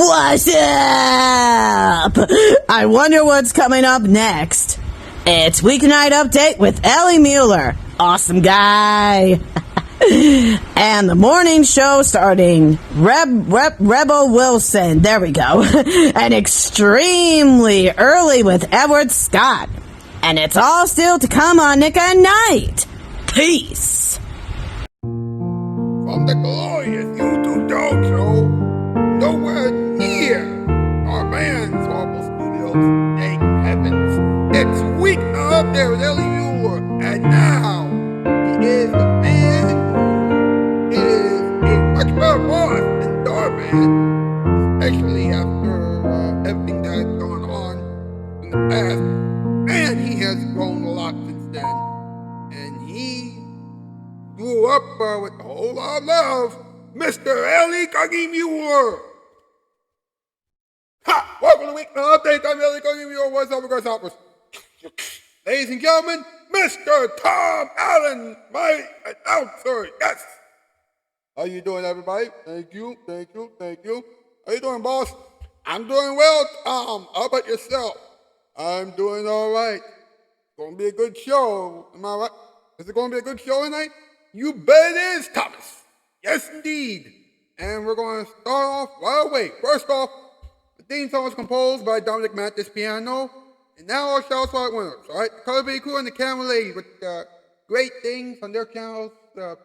What's up? I wonder what's coming up next. It's Weeknight Update with Ellie Muller. Awesome guy. And the morning show starting Rebel Wilson. There we go. And extremely early with Edward Scott. And it's all still to come on Nick at Night. Peace. From the glorious YouTube Dog Show, nowhere near our man's Marvel Studios. Thank heavens. It's Weeknight Up there with Ellie Muller. And now, he is the man who is a much better boss than Dhar Mann, especially after everything that has gone on in the past. And he has grown a lot since then. And he grew up with a whole lot of love, Mr. Ellie Muller. Ha! Welcome to Weeknight Update. I'm Ellie Muller. What's up, guys? Ladies and gentlemen, Mr. Tom Allen, my announcer. Yes. How you doing, everybody? Thank you. How you doing, boss? I'm doing well, Tom. How about yourself? I'm doing all right. It's going to be a good show. Am I right? Is it going to be a good show tonight? You bet it is, Thomas. Yes, indeed. And we're going to start off right away. First off, the theme song was composed by Dominic Mattis Piano. And now our Shoutout Spotlight winners, all right? The Color Baby Crew and the Camera Lady with great things on their channels,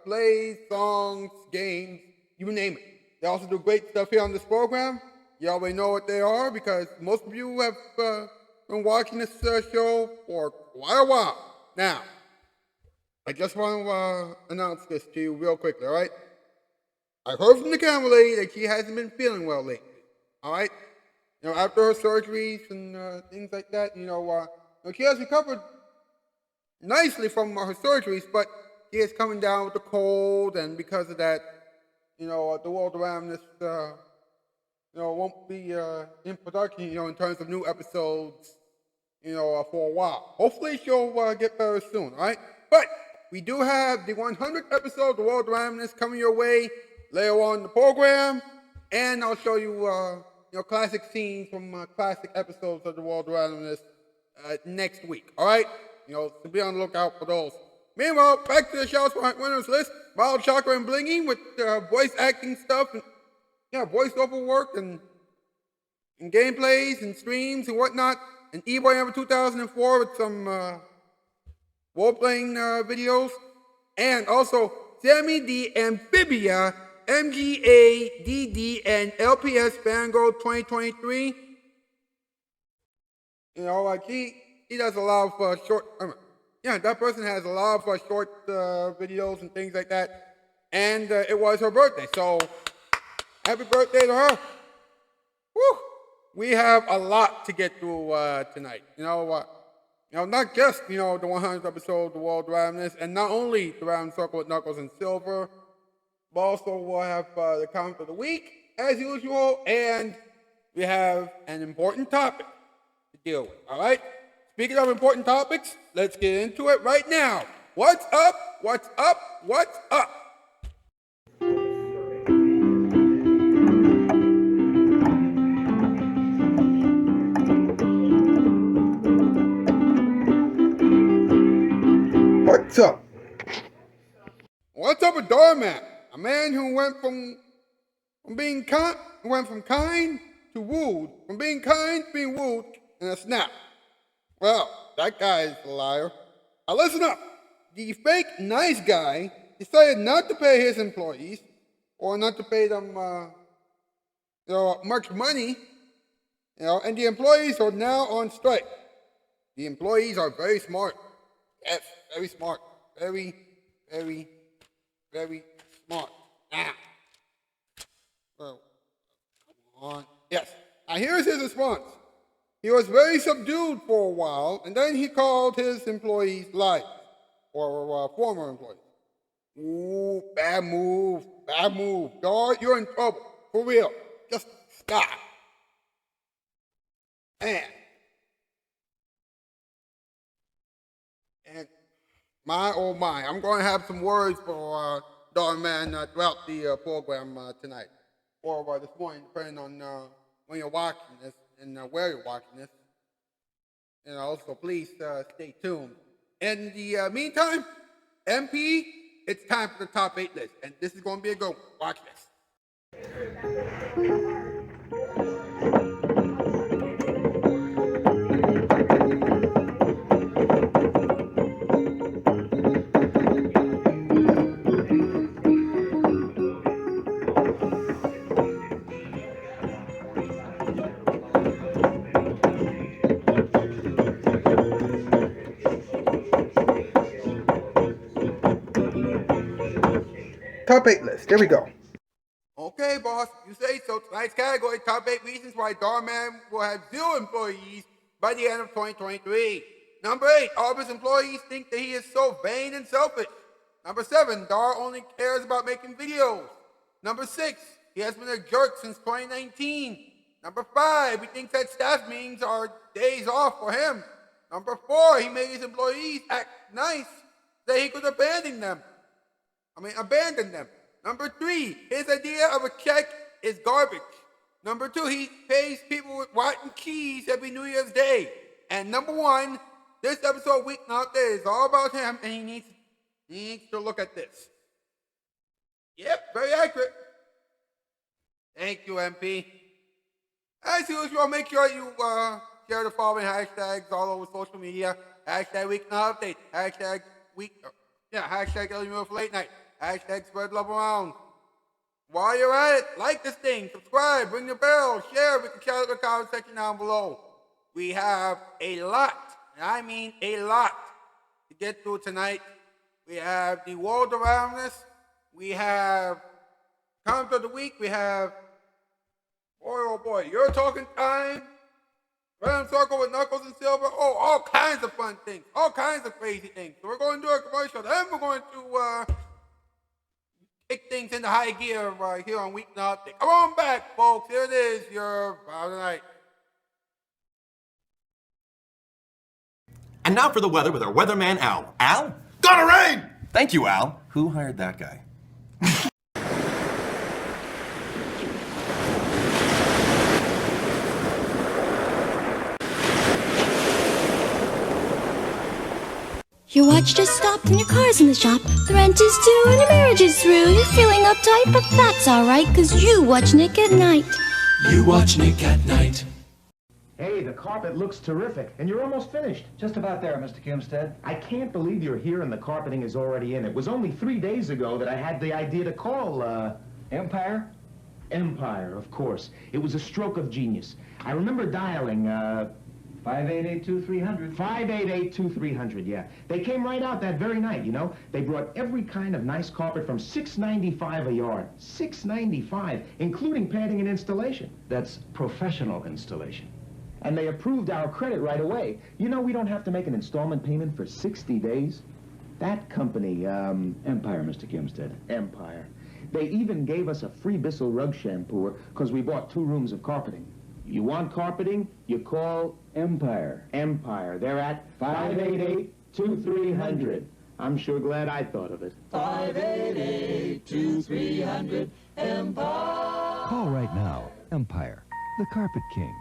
plays, songs, games, you name it. They also do great stuff here on this program. You already know what they are because most of you have been watching this show for quite a while. Now, I just want to announce this to you real quickly, all right? I heard from the Camera Lady that she hasn't been feeling well lately, all right? You know, after her surgeries and things like that, she has recovered nicely from her surgeries, but she is coming down with a cold, and because of that, the world around this, won't be in production, in terms of new episodes, for a while. Hopefully she'll get better soon, all right? But we do have the 100th episode of The World Around This coming your way later on in the program, and I'll show you, classic scenes from classic episodes of The World Around This next week, all right? So be on the lookout for those. Meanwhile, back to the Shoutout Spotlight winners list. Mild Chakra and Blingy with voice acting stuff, and voiceover work, and gameplays, and streams, and whatnot. And E-Boy number 2004 with some role-playing videos. And also, Sammy the Amphibia, MGA, and LPS Fangirl 2023. He does a lot of short, that person has a lot of short videos and things like that. And it was her birthday, so happy birthday to her. Woo! We have a lot to get through tonight. Not just, the 100th episode of The World Around This, and not only the Round Circle with Knuckles and Silver, but also we'll have the comment of the week, as usual, and we have an important topic to deal with, all right? Speaking of important topics, let's get into it right now. What's up? What's up? What's up? What's up? What's up with Dhar Mann? A man who went from being kind to wooed, from being kind to being wooed in a snap. Well, that guy is a liar. Now listen up. The fake nice guy decided not to pay his employees, or not to pay them, much money, and the employees are now on strike. The employees are very smart. Yes, very smart. Very, very, very smart. Now, well, come on. Yes. Now here's his response. He was very subdued for a while, and then he called his employees liars, or former employees. Ooh, bad move. Dhar, you're in trouble. For real. Just stop. Man. And my, oh my, I'm going to have some words for Dhar Mann throughout the program tonight, or this morning, depending on when you're watching this and where you're watching this. And also, please stay tuned. In the meantime, MP, it's time for the top 8 list. And this is going to be a good one. Watch this. Top 8 list. There we go. Okay, boss. You say so. Tonight's category, top 8 reasons why Dhar Mann will have 0 employees by the end of 2023. Number 8, all of his employees think that he is so vain and selfish. Number 7, Dhar only cares about making videos. Number 6, he has been a jerk since 2019. Number 5, he thinks that staff meetings are days off for him. Number 4, he made his employees act nice so that he could abandon them. Number 3, his idea of a check is garbage. Number 2, he pays people with rotten keys every New Year's Day. And number 1, this episode of Weeknight is all about him, and he needs to look at this. Yep, very accurate. Thank you, MP. As usual, make sure you share the following hashtags all over social media. Hashtag Weeknight Update. Hashtag Ellie Muller for Late Night. Hashtag spread love around. While you're at it, like this thing, subscribe, ring the bell, share. We can shout out the comment section down below. We have a lot, and I mean a lot, to get through tonight. We have the world around us. We have comment of the week. We have, oh boy, You're Talking Time. Round Circle with Knuckles and Silver. Oh, all kinds of fun things. All kinds of crazy things. So we're going to do a commercial. Then we're going to kick things into high gear right here on Weeknight. Come on back, folks. Here it is, your Friday night. And now for the weather with our weatherman, Al. Al? Gonna rain! Thank you, Al. Who hired that guy? Your watch just stopped and your car's in the shop. The rent is due and your marriage is through. You're feeling uptight, but that's alright, 'cause you watch Nick at Night. You watch Nick at Night. Hey, the carpet looks terrific, and you're almost finished. Just about there, Mr. Kimstead. I can't believe you're here and the carpeting is already in. It was only 3 days ago that I had the idea to call, Empire? Empire, of course. It was a stroke of genius. I remember dialing, 5882-300. 5882-300, yeah. They came right out that very night, you know. They brought every kind of nice carpet from $6.95 a yard. $6.95, including padding and installation. That's professional installation. And they approved our credit right away. You know, we don't have to make an installment payment for 60 days. That company, Empire, Mr. Kimstead. Empire. They even gave us a free Bissell rug shampooer because we bought 2 rooms of carpeting. You want carpeting, you call Empire. Empire. They're at 588-2300. I'm sure glad I thought of it. 588-2300 Empire. Call right now. Empire, the Carpet King.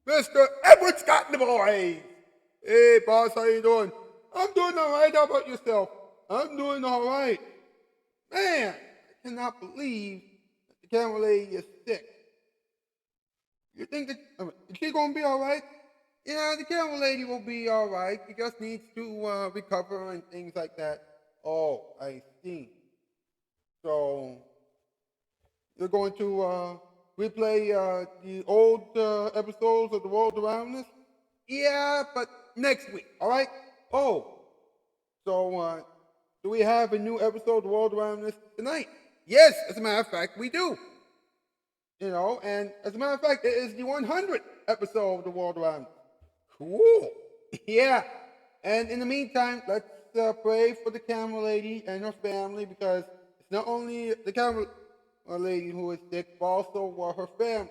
Mr. Edward Scott and the boys. Hey, boss, how you doing? I'm doing all right. How about yourself? I'm doing all right. Man, I cannot believe that the camera lady is sick. You think that is she gonna be all right? Yeah, the camera lady will be all right. She just needs to recover and things like that. Oh, I see. So you're going to replay the old episodes of The World Around Us? Yeah, but next week, all right? Oh, so do we have a new episode of The World Around Us tonight? Yes, as a matter of fact, we do. And as a matter of fact, it is the 100th episode of the World Around. Cool. Yeah. And in the meantime, let's pray for the camera lady and her family, because it's not only the camera lady who is sick, but also her family.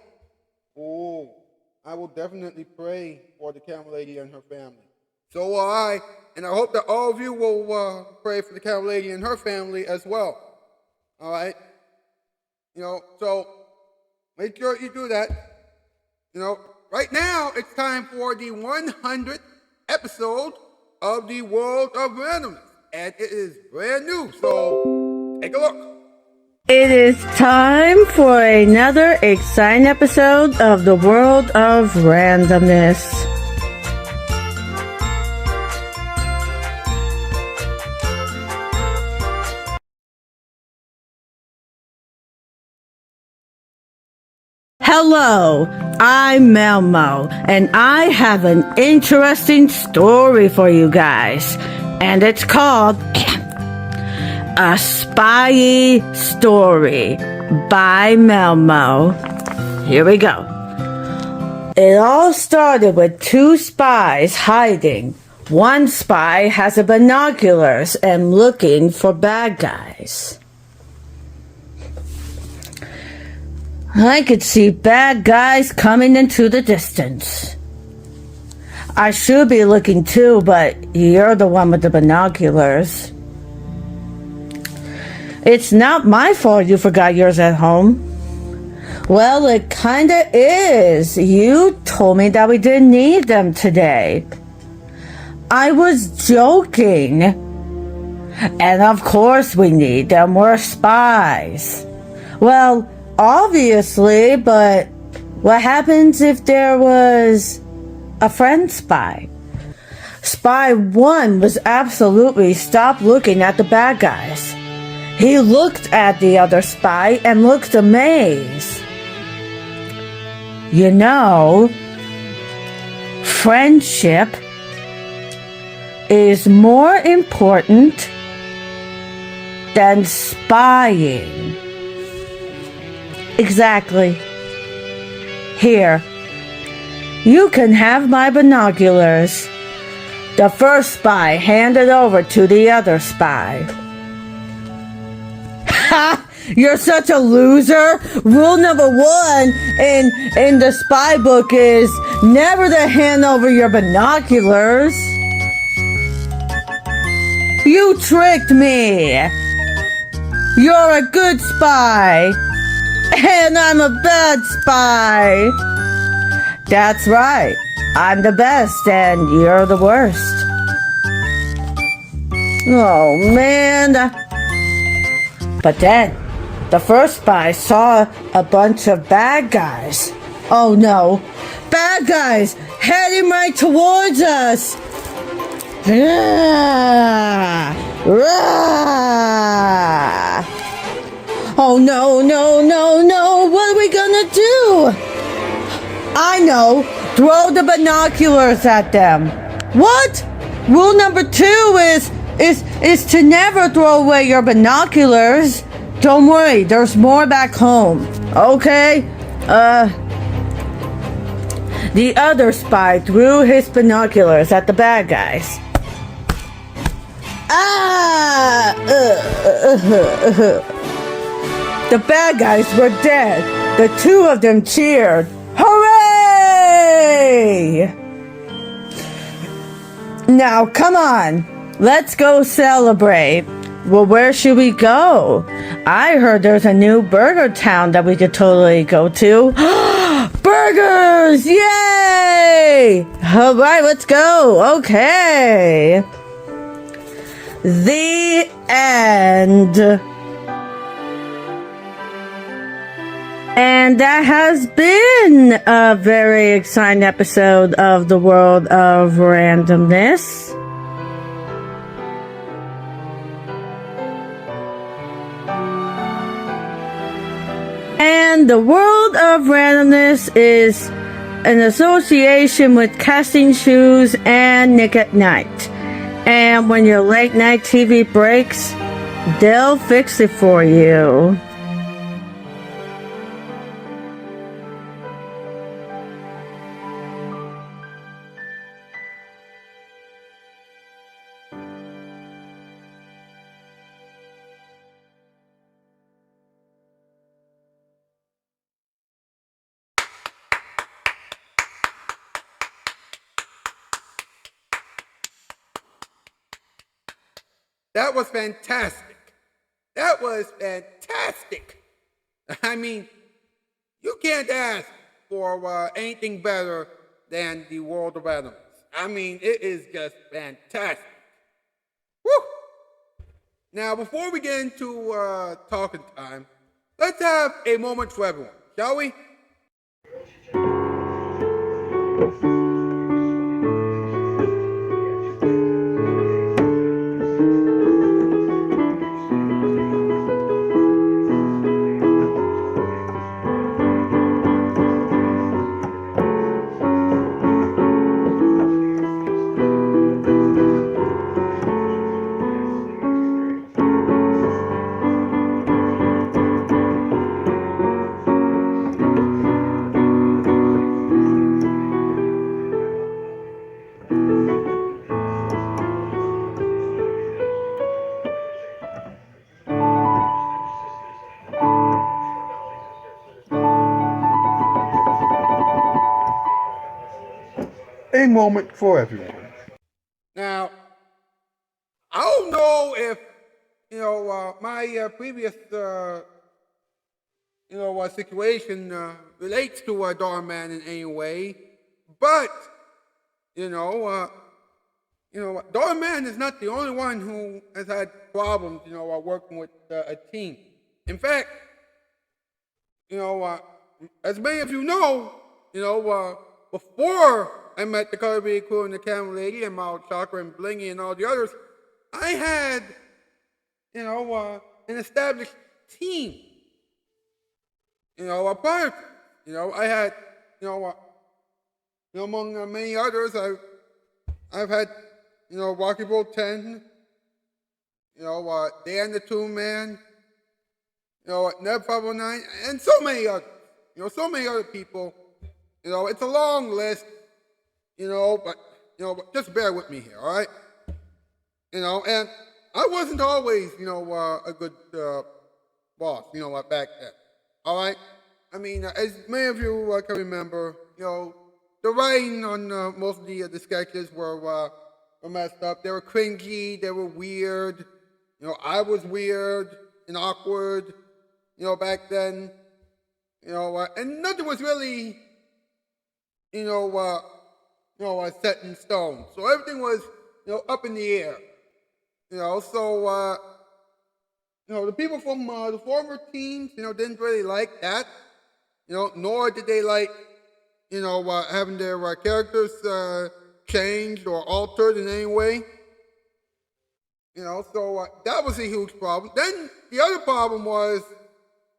Oh, I will definitely pray for the camera lady and her family. So will I, and I hope that all of you will pray for the camera lady and her family as well. All right? So make sure you do that. Right now, it's time for the 100th episode of the World of Randomness, and it is brand new, so take a look. It is time for another exciting episode of the World of Randomness. Hello, I'm Melmo, and I have an interesting story for you guys, and it's called A Spy Story by Melmo. Here we go. It all started with two spies hiding. One spy has a binoculars and looking for bad guys. I could see bad guys coming into the distance. I should be looking too, but you're the one with the binoculars. It's not my fault you forgot yours at home. Well, it kinda is. You told me that we didn't need them today. I was joking. And of course we need them. We're spies. Well, obviously, but what happens if there was a friend spy? Spy 1 was absolutely stopped looking at the bad guys. He looked at the other spy and looked amazed. Friendship is more important than spying. Exactly. Here, you can have my binoculars. The first spy handed over to the other spy. Ha! You're such a loser. Rule number 1 in the spy book is never to hand over your binoculars. You tricked me. You're a good spy. And I'm a bad spy. That's right. I'm the best and you're the worst. Oh, man. But then, the first spy saw a bunch of bad guys. Oh no. Bad guys heading right towards us. Oh no, no. What are we gonna do? I know. Throw the binoculars at them. What? Rule number 2 is to never throw away your binoculars. Don't worry, there's more back home. Okay? The other spy threw his binoculars at the bad guys. The bad guys were dead. The two of them cheered. Hooray! Now, come on. Let's go celebrate. Well, where should we go? I heard there's a new burger town that we could totally go to. Burgers! Yay! All right, let's go. Okay. The end. And that has been a very exciting episode of the World of Randomness. And the World of Randomness is an association with Casting Shoes and Nick at Night. And when your late night TV breaks, they'll fix it for you. that was fantastic. That was fantastic. I mean, you can't ask for anything better than the world of animals. I mean, it is just fantastic. Woo! Now, before we get into talking time, let's have a moment for everyone, shall we? A moment for everyone. Now, I don't know if my previous situation relates to Dhar Mann in any way, but Dhar Mann is not the only one who has had problems working with a team. In fact, as many of you know, before I met the Color Beauty Crew and the Camel Lady and Mild Chakra and Blingy and all the others, I had, an established team. Prior to, I had, among many others, I've had, Rocky Bull 10, Dan the Toon Man, Neb 509, and so many others, so many other people. It's a long list, but just bear with me here, all right? And I wasn't always, a good boss, back then, all right? I mean, as many of you can remember, the writing on most of the sketches were messed up. They were cringy, they were weird. I was weird and awkward, back then, and nothing was really, set in stone. So everything was, up in the air. So, the people from the former teams, didn't really like that. Nor did they like, having their characters changed or altered in any way. So that was a huge problem. Then the other problem was,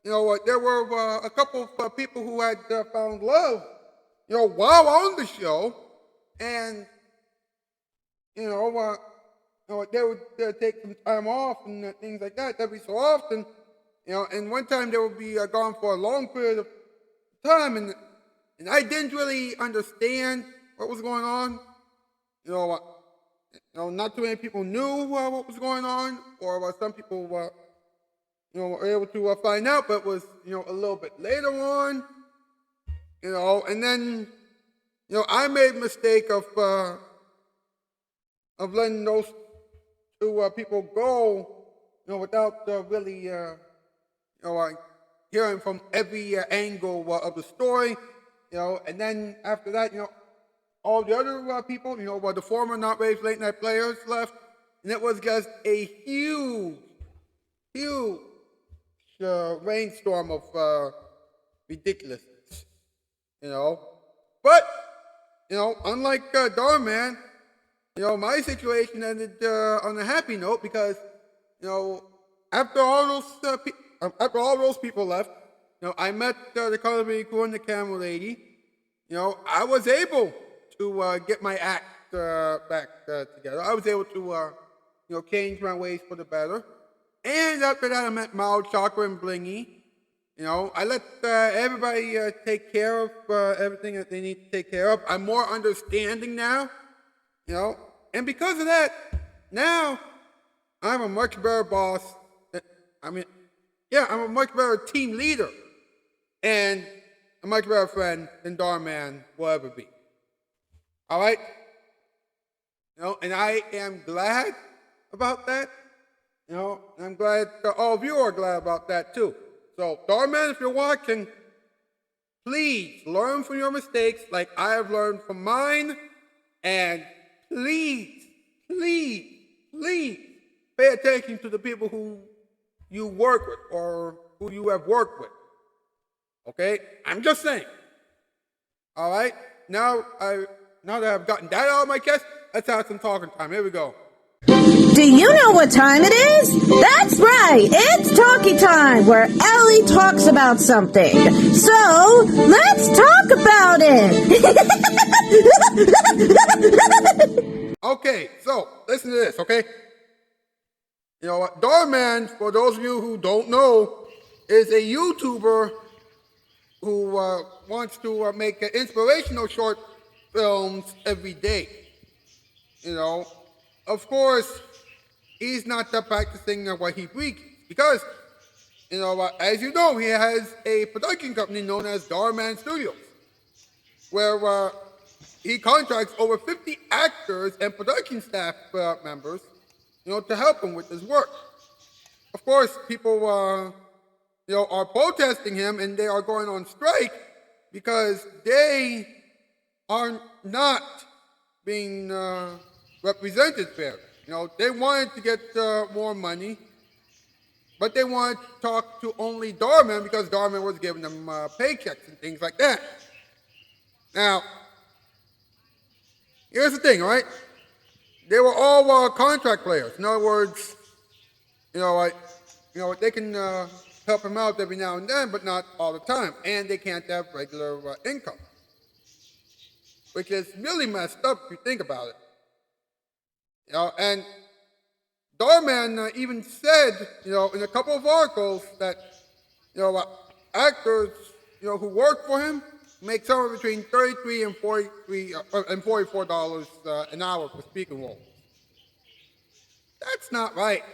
there were a couple of people who had found love, while on the show, and they would take some time off and things like that every so often, and one time they would be gone for a long period of time, and I didn't really understand what was going on. Not too many people knew what was going on, or some people were able to find out, but it was a little bit later on, and then I made a mistake of letting those two people go, without really hearing from every angle of the story, and then after that, all the other people, the former Not Raised Late Night players left, and it was just a huge rainstorm of ridiculousness, But, unlike Dhar Mann, my situation ended on a happy note because, after all those people left, I met the Color Beauty Crew and the Camel Lady. I was able to get my act back together. I was able to, change my ways for the better. And after that, I met Mild Chakra and Blingy. I let everybody take care of everything that they need to take care of. I'm more understanding now, and because of that, now I'm a much better boss. I'm a much better team leader, and a much better friend than Dhar Mann will ever be. All right? And I am glad about that. You know, I'm glad all of you are glad about that too. So, Dhar Mann, if you're watching, please learn from your mistakes like I have learned from mine. And please, please, please pay attention to the people who you work with or who you have worked with. Okay? I'm just saying. All right? Now that I've gotten that out of my chest, let's have some talking time. Here we go. Do you know what time it is? That's right, it's talkie time, where Ellie talks about something. So, let's talk about it. Okay, so listen to this, okay? You know what? Dhar Mann, for those of you who don't know, is a YouTuber who wants to make inspirational short films every day. You know, of course, he's not practicing what he preaches because, you know, as you know, he has a production company known as Dhar Mann Studios, where he contracts over 50 actors and production staff members, you know, to help him with his work. Of course, people, you know, are protesting him and they are going on strike because they are not being represented fairly. You know, they wanted to get more money, but they wanted to talk to only Dhar Mann because Dhar Mann was giving them paychecks and things like that. Now, here's the thing, right? They were all contract players. In other words, you know, they can help him out every now and then, but not all the time, and they can't have regular income, which is really messed up if you think about it. You know, and Dhar Mann even said, you know, in a couple of articles that, you know, actors, you know, who work for him make somewhere between $33 and $44 an hour for speaking roles. That's not right.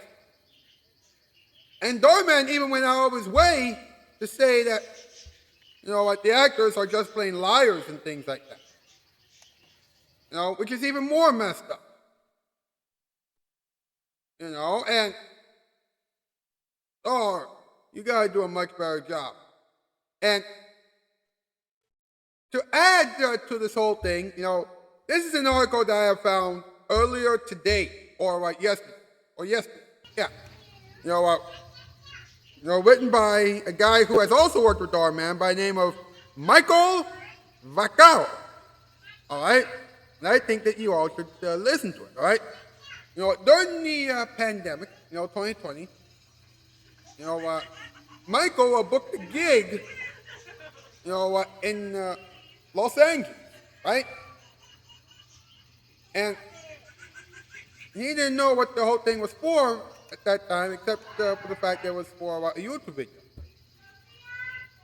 And Dhar Mann even went out of his way to say that, you know, like the actors are just plain liars and things like that. You know, which is even more messed up. You know, and you gotta do a much better job. And to add to this whole thing, you know, this is an article that I have found earlier today, or yesterday, yeah. You know, written by a guy who has also worked with Dhar Mann by the name of Michael Vaccaro. All right, and I think that you all should listen to it. All right. You know, during the pandemic, you know, 2020, you know, Michael booked a gig, you know, in Los Angeles, right? And he didn't know what the whole thing was for at that time, except for the fact that it was for a YouTube video.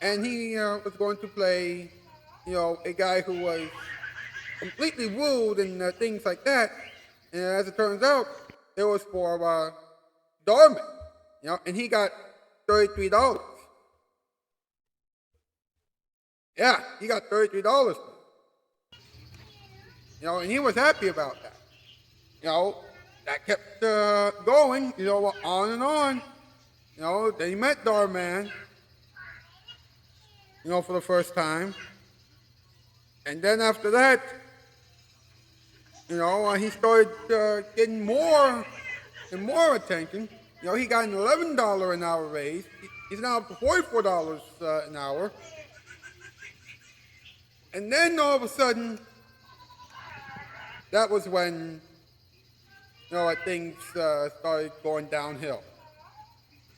And he was going to play, you know, a guy who was completely rude and things like that. And as it turns out, it was for Dhar Mann, you know, and he got $33. Yeah, he got $33. You know, and he was happy about that. You know, that kept going, you know, on and on. You know, then he met Dhar Mann, you know, for the first time. And then after that, you know, he started getting more and more attention. You know, he got an $11 an hour raise. He's now up to $44 an hour. And then all of a sudden, that was when, you know, things started going downhill.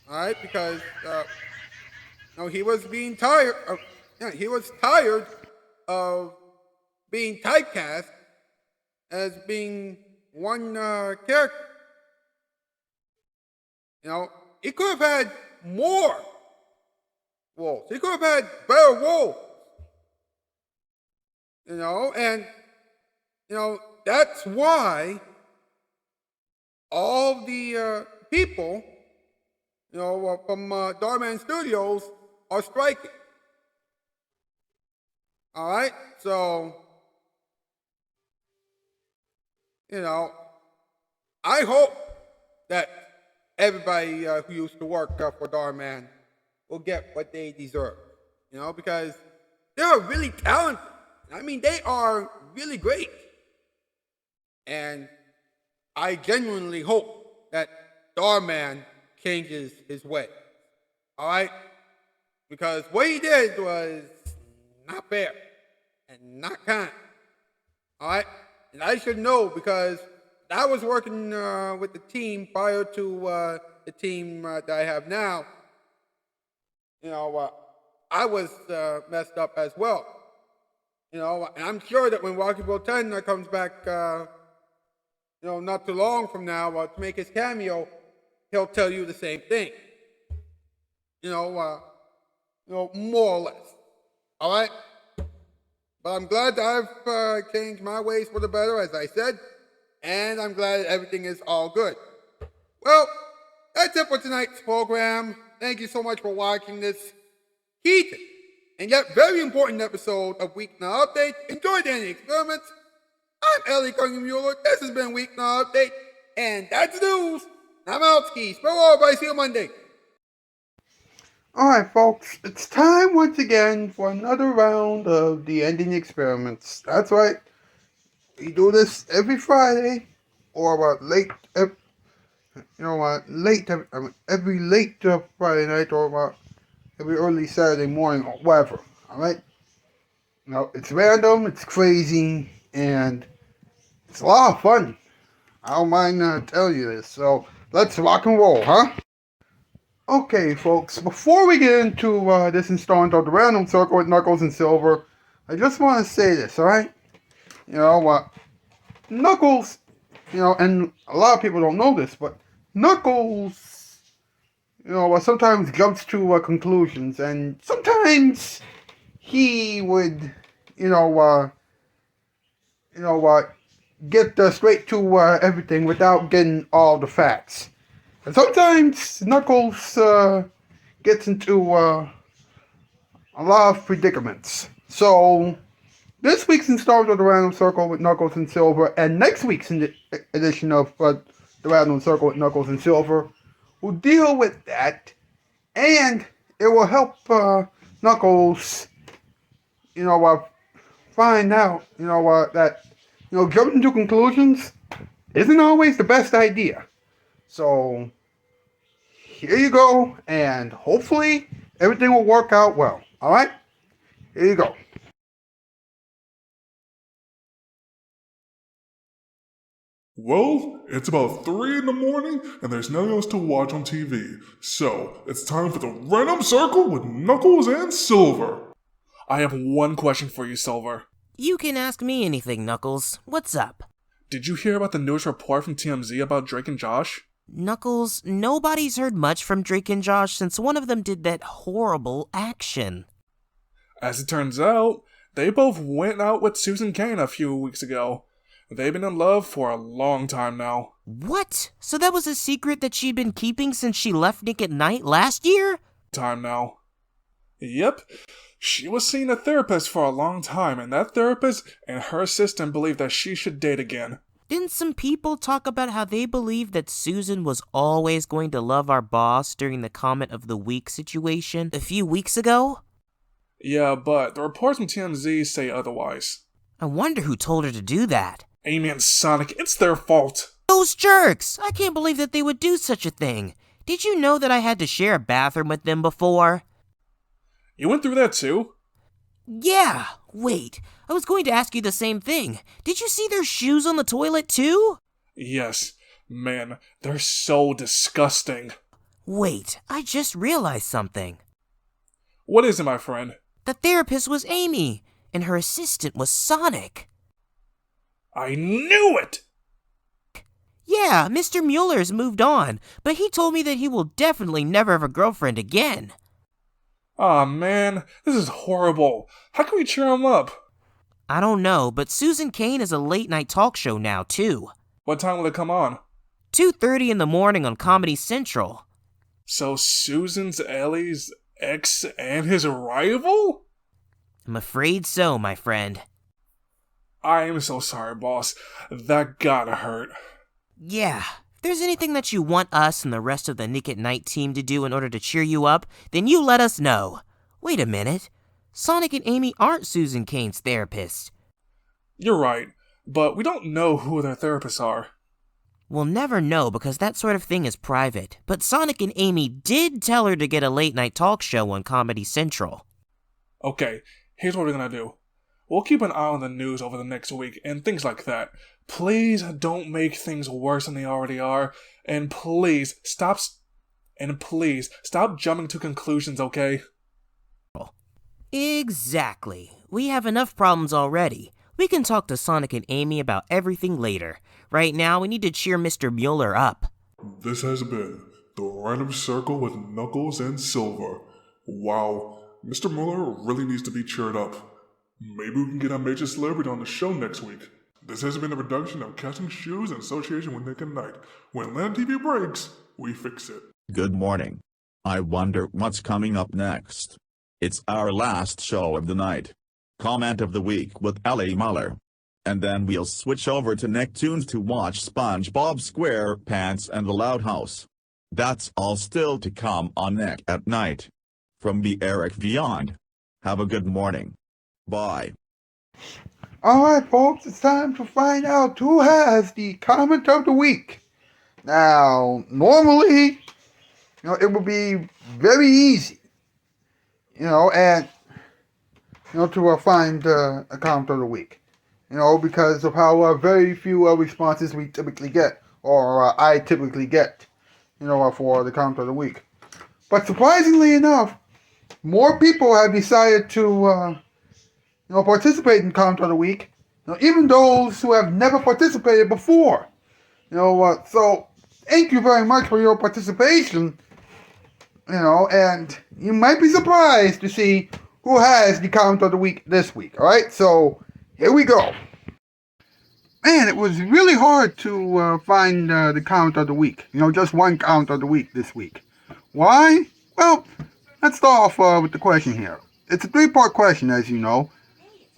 All right, because you know, he was being tired. He was tired of being typecast as being one character. You know, he could have had more roles. He could have had better roles. You know, and, you know, that's why all the people, you know, from Dhar Mann Studios are striking. All right? So, you know, I hope that everybody who used to work for Dhar Mann will get what they deserve. Because they're really talented. I mean, they are really great. And I genuinely hope that Dhar Mann changes his way. All right? Because what he did was not fair and not kind. All right? And I should know because I was working with the team prior to the team that I have now. I was messed up as well. And I'm sure that when Rocky Bill 10 comes back, not too long from now to make his cameo, he'll tell you the same thing. More or less. All right? But I'm glad that I've changed my ways for the better, as I said, and I'm glad that everything is all good. Well, that's it for tonight's program. Thank you so much for watching this heated and yet very important episode of Weeknight Update. Enjoy the ending experiments. I'm Ellie Muller. This has been Weeknight Update, and that's the news. I'm out skis. Bye, everybody. See you Monday. Alright, folks, it's time once again for another round of the ending experiments. That's right. We do this every Friday, or every late Friday night, or every early Saturday morning, or whatever. Alright? It's random, it's crazy, and it's a lot of fun. I don't mind telling you this. So, let's rock and roll, huh? Okay, folks, before we get into this installment of the Random Circle with Knuckles and Silver, I just want to say this, alright? Knuckles, and a lot of people don't know this, but Knuckles, sometimes jumps to conclusions, and sometimes he would, get straight to everything without getting all the facts. And sometimes Knuckles gets into a lot of predicaments. So, this week's installment of the Random Circle with Knuckles and Silver, and next week's edition of the Random Circle with Knuckles and Silver, will deal with that, and it will help Knuckles, find out, that, jumping to conclusions isn't always the best idea. So, here you go, and hopefully everything will work out well. Alright? Here you go. Well, it's about 3 in the morning, and there's nothing else to watch on TV. So, it's time for the Random Circle with Knuckles and Silver. I have one question for you, Silver. You can ask me anything, Knuckles. What's up? Did you hear about the newest report from TMZ about Drake and Josh? Knuckles, nobody's heard much from Drake and Josh since one of them did that horrible action. As it turns out, they both went out with Susan Kane a few weeks ago. They've been in love for a long time now. What? So that was a secret that she'd been keeping since she left Nick at Night last year? Time now. Yep. She was seeing a therapist for a long time, and that therapist and her assistant believed that she should date again. Didn't some people talk about how they believed that Susan was always going to love our boss during the Comment of the Week situation a few weeks ago? Yeah, but the reports from TMZ say otherwise. I wonder who told her to do that. Amy and Sonic, it's their fault. Those jerks! I can't believe that they would do such a thing. Did you know that I had to share a bathroom with them before? You went through that too? Yeah! Wait, I was going to ask you the same thing. Did you see their shoes on the toilet too? Yes. Man, they're so disgusting. Wait, I just realized something. What is it, my friend? The therapist was Amy, and her assistant was Sonic. I knew it! Yeah, Mr. Muller's moved on, but he told me that he will definitely never have a girlfriend again. Aw, man, this is horrible. How can we cheer him up? I don't know, but Susan Kane is a late-night talk show now, too. What time will it come on? 2:30 in the morning on Comedy Central. So Susan's Ellie's ex and his rival? I'm afraid so, my friend. I am so sorry, boss. That gotta hurt. Yeah, If there's anything that you want us and the rest of the Nick at Night team to do in order to cheer you up, then you let us know. Wait a minute. Sonic and Amy aren't Susan Kane's therapists. You're right, but we don't know who their therapists are. We'll never know because that sort of thing is private, but Sonic and Amy did tell her to get a late-night talk show on Comedy Central. Okay, here's what we're gonna do. We'll keep an eye on the news over the next week and things like that. Please don't make things worse than they already are, and please stop jumping to conclusions, okay? Exactly. We have enough problems already. We can talk to Sonic and Amy about everything later. Right now, we need to cheer Mr. Muller up. This has been the Random Circle with Knuckles and Silver. Wow, Mr. Muller really needs to be cheered up. Maybe we can get a major celebrity on the show next week. This has been a production of Casting Shoes in association with Nick at Night. When Land TV breaks, we fix it. Good morning. I wonder what's coming up next. It's our last show of the night. Comment of the week with Ellie Muller. And then we'll switch over to Nicktoons to watch SpongeBob SquarePants and The Loud House. That's all still to come on Nick at Night. From the Eric Beyond. Have a good morning. Bye. Alright folks, it's time to find out who has the comment of the week. Now, normally, it would be very easy, and, to find a comment of the week. Because of how very few responses we typically get, or I typically get, for the comment of the week. But surprisingly enough, more people have decided to, participate in comment of the week, even those who have never participated before. So thank you very much for your participation, and you might be surprised to see who has the comment of the week this week, alright? So, here we go. Man, it was really hard to find the comment of the week. Just one comment of the week this week. Why? Well, let's start off with the question here. It's a three-part question, as you know.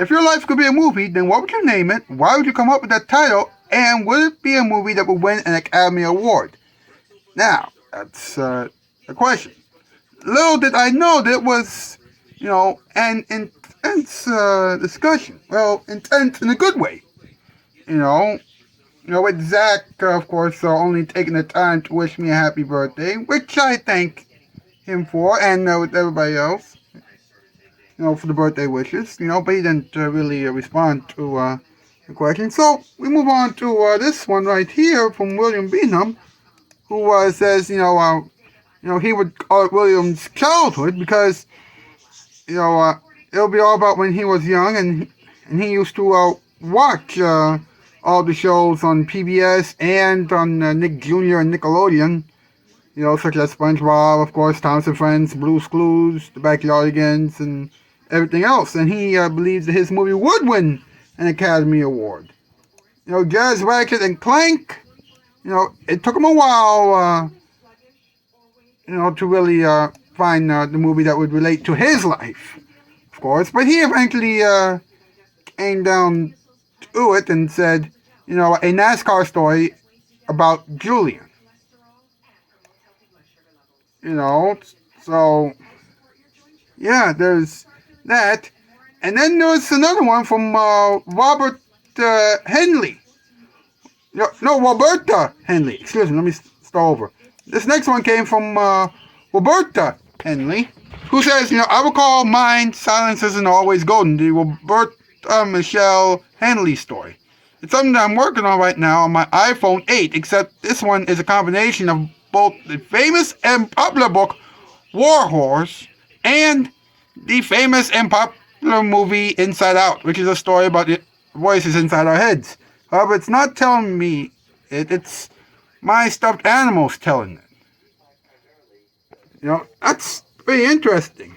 If your life could be a movie, then what would you name it? Why would you come up with that title? And would it be a movie that would win an Academy Award? Now, that's the question. Little did I know that it was, an intense discussion. Well, intense in a good way. With Zach, of course, only taking the time to wish me a happy birthday, which I thank him for, and with everybody else, for the birthday wishes, but he didn't really respond to the question. So, we move on to this one right here from William Beanham, who says, he would call it William's childhood because, it'll be all about when he was young and he used to watch all the shows on PBS and on Nick Jr. and Nickelodeon, such as SpongeBob, of course, Thomas and Friends, Blue's Clues, The Backyardigans, and everything else. And he believes that his movie would win an Academy Award. Jazz Ratchet and Clank, it took him a while, to really find the movie that would relate to his life, of course. But he eventually came down to it and said, a NASCAR story about Julian. So, yeah, there's that. And then there's another one from Robert Henley. No, Roberta Henley. Excuse me, let me start over. This next one came from Roberta Henley, who says, I will call mine Silence Isn't Always Golden, the Roberta Michelle Henley story. It's something that I'm working on right now on my iPhone 8, except this one is a combination of both the famous and popular book War Horse and the famous and popular movie Inside Out, which is a story about the voices inside our heads. However, it's not telling me it's my stuffed animals telling it. That's very interesting.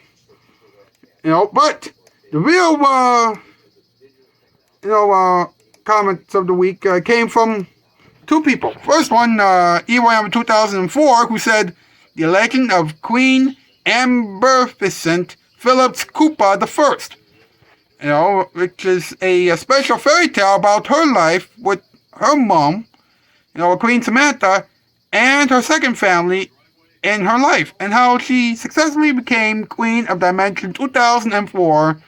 But the real, comments of the week came from two people. First one, EYM 2004, who said, The Legend of Queen Amberficent Phillips Cooper the First. Which is a special fairy tale about her life with her mom, Queen Samantha, and her second family in her life, and how she successfully became Queen of Dimension 2004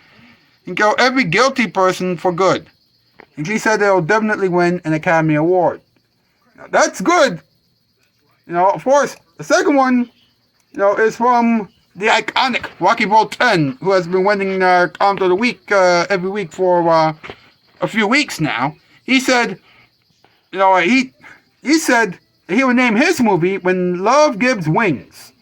and killed every guilty person for good. And she said they'll definitely win an Academy Award. Now, that's good. Of course, the second one, is from the iconic Rocky Bolton, who has been winning Comment of the Week every week for a few weeks now. He said, he said that he would name his movie When Love Gives Wings.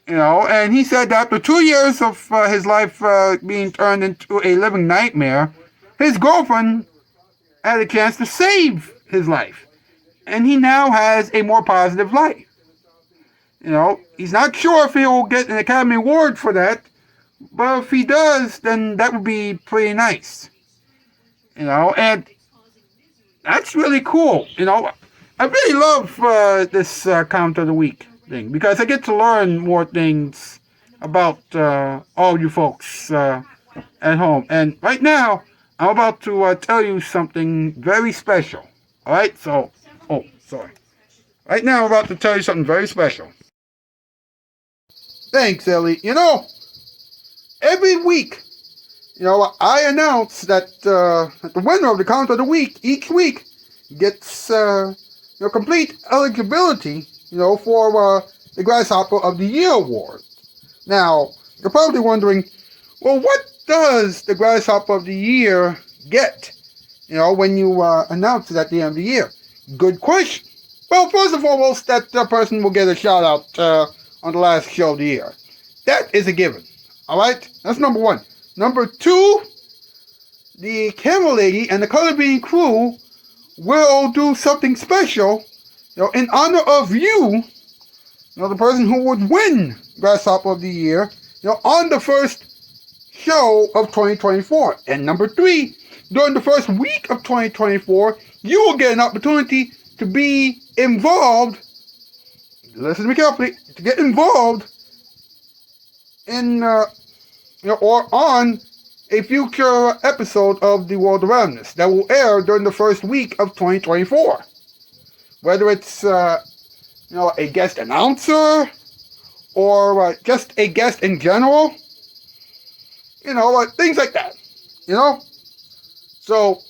And he said that after 2 years of his life being turned into a living nightmare, his girlfriend had a chance to save his life. And he now has a more positive life. He's not sure if he'll get an Academy Award for that, but if he does, then that would be pretty nice. And that's really cool. I really love this Comment of the Week thing, because I get to learn more things about all you folks at home. And right now, I'm about to tell you something very special. Alright, sorry. Right now, I'm about to tell you something very special. Thanks, Ellie. Every week, I announce that the winner of the Comment of the Week each week gets complete eligibility, for the Grasshopper of the Year award. Now, you're probably wondering, well, what does the Grasshopper of the Year get, when you announce it at the end of the year? Good question. Well, first and foremost, that person will get a shout out on the last show of the year. That is a given. Alright? That's number one. Number two, the camera lady and the color bean crew will do something special, in honor of you, the person who would win Grasshopper of the Year, on the first show of 2024. And number three, during the first week of 2024, you will get an opportunity to be involved, listen to me carefully, to get involved in, or on a future episode of The World Around Us that will air during the first week of 2024. Whether it's, a guest announcer, or just a guest in general, things like that, So,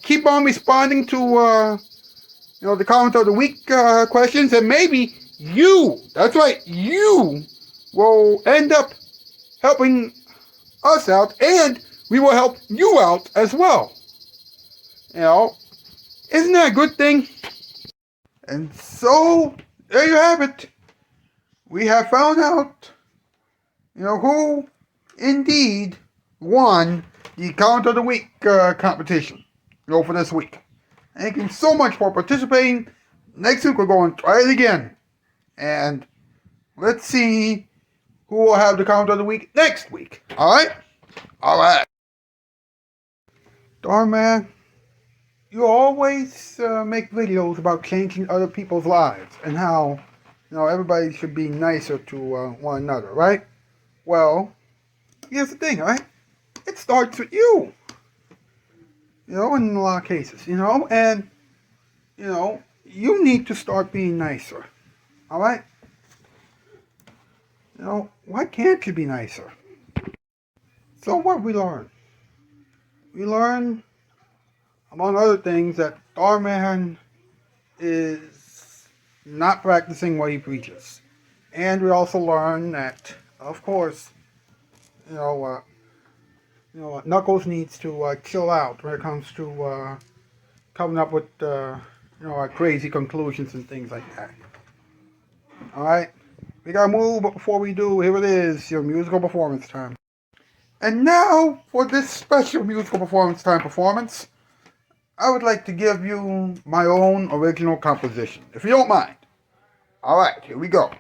keep on responding to, the Comment of the Week questions, and maybe you, that's right, you will end up helping us out, and we will help you out as well. Isn't that a good thing? And so, there you have it. We have found out, who indeed won the Comment of the Week competition, for this week. Thank you so much for participating. Next week we're going to try it again. And let's see who will have the Comment of the Week next week. Alright? Alright. Darn man, you always make videos about changing other people's lives and how, everybody should be nicer to one another, right? Well, here's the thing, right? It starts with you. In a lot of cases, and, you need to start being nicer. Alright? Why can't you be nicer? So what we learn? We learn, among other things, that our man is not practicing what he preaches. And we also learn that, of course, Knuckles needs to chill out when it comes to coming up with, crazy conclusions and things like that. Alright? We gotta move, but before we do, here it is, your musical performance time. And now, for this special musical performance, I would like to give you my own original composition, if you don't mind. Alright, here we go.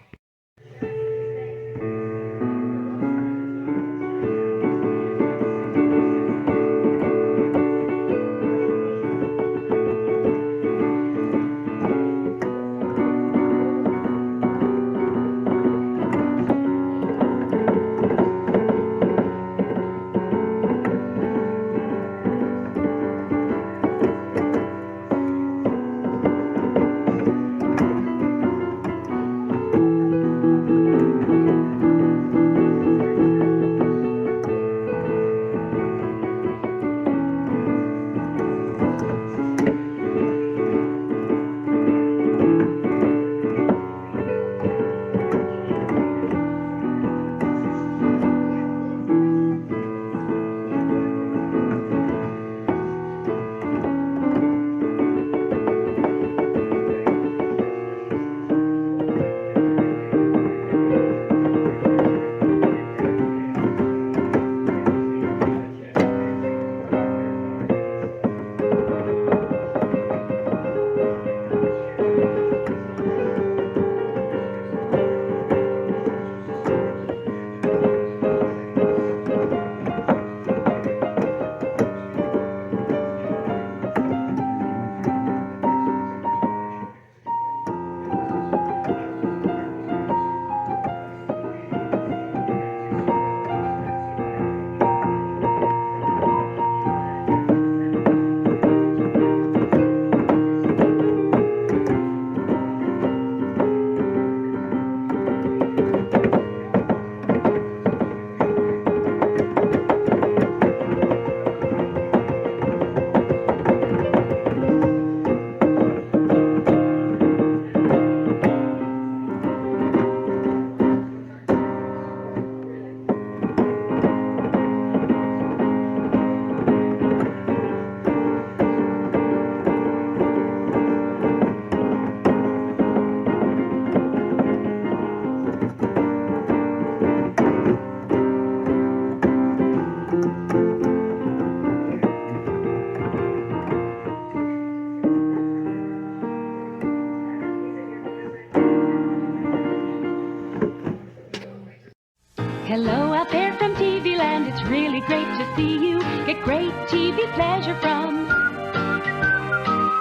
Hello out there from TV Land, it's really great to see you. Get great TV pleasure from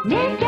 Nick